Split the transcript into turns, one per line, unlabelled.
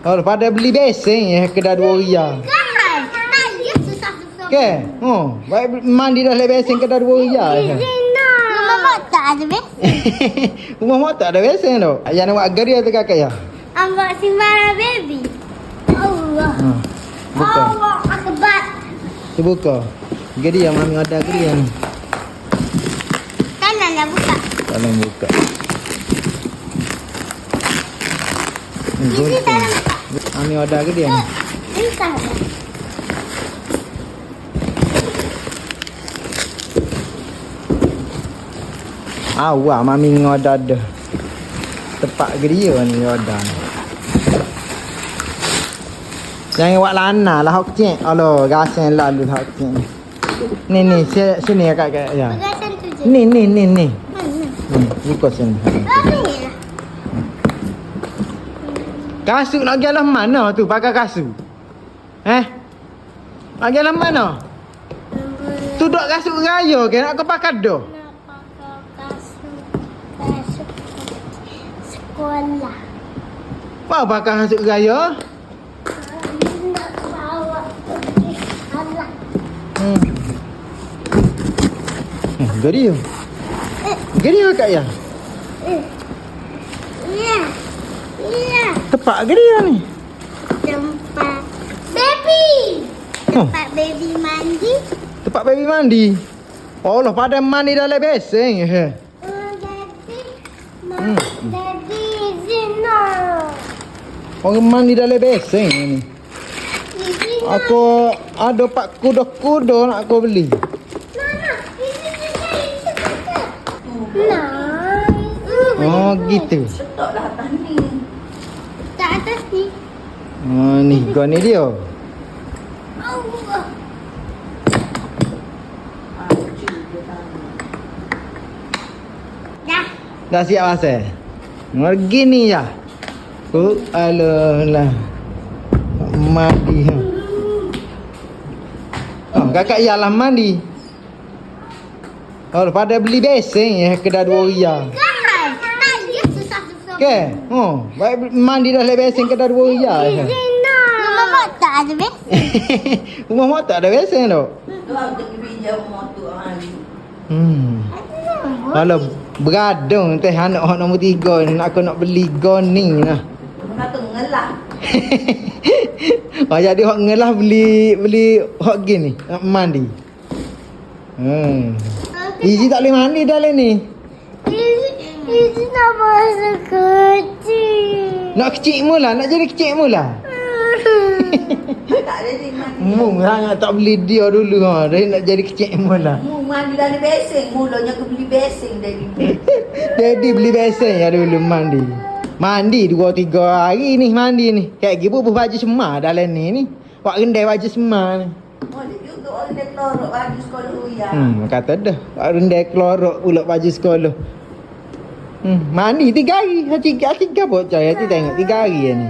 Oh, pada beli besen ya kedai 2 riyal.
Kan? Tak dia susah-susah.
Ke? Oh, baik mandi dah le besen kedai 2 riyal.
Rumah mak tak ada besen.
Rumah mak tak ada besen tu. Ayah nak buat geria tu kakak ya.
Ambak simbaran baby. Allah.
Buka.
Allah akbar.
Tu buka. Geria mami ada geria ni.
Kanan dah buka.
Dalam buka.
Ini dalam.
Mami ada geria ni.
Ini kan.
Awak mami ngoda dah. Tepak geria ni ngoda ni. Jangan buat lana lah hok cik. Alo, gasen lalu hok cik. Ni sini kakak ya.
Pegasan tu je.
Ni.
Mana?
Buka sini.
Ni lah.
Kasut nak pergi alam mana tu pakai kasut? Nak pergi alam mana? Tu duk kasut raya ke nak kau pakai dah?
Nak pakai kasut sekolah.
Apa pakai kasut raya?
Nak bawa pergi sekolah.
Geria. Geria kak ya?
Ya. Ya.
Tepak geria ni.
Tempat baby. Tempat baby mandi.
Tempat baby mandi. Oh Allah, pada mandi dalam besen je.
Daddy Zina.
Orang mandi dalam besen ni. Aku ada pak kuda-kuda nak aku beli. Oh gitu.
Letaklah atas ni. Tak atas ni.
Oh ni gua ni dia.
Allah. Dah.
Dah siap pasal? Pergi ni ya. Oh alah. Mandi. Oh, kakak ialah mandi. Oh, pada beli besen ya kedai 2 riyal.
Kan? Tak dia susah-susah.
Ke? Oh, baik mandi dah le besen kedai 2 riyal.
Zina. Rumah mak tak ada besen.
Rumah mak tak ada besen tu.
Tu aku pergi pinjam motor hari.
Kalau beradung teh anak hak nombor 3 ni aku nak beli gon ni lah.
Kata ngelah.
Oh jadi hak ngelah beli hak gini nak mandi. Iji tak boleh mandi dalam ni.
Ini nak masuk kecil.
Nak kecil mula, nak jadi kecil mula.
Tak ada di mandi.
Mung sangat tak beli dia dulu ha. Dia nak jadi kecil mula.
Mu mandi dalam beseng. Mulanya aku beli beseng dari.
Daddy beli besen ya dulu mandi. Mandi 2-3 hari ni mandi ni. Kayak gitu bubuh baju semar dalam ni. Wak rendai baju semar ni.
Boleh juga orang dia kelorok baju sekolah huyan.
Kata dah. Wak rendai kelorok pula baju sekolah. Mandi 3 hari. Tiga bocah ya. Tengok 3 hari ni.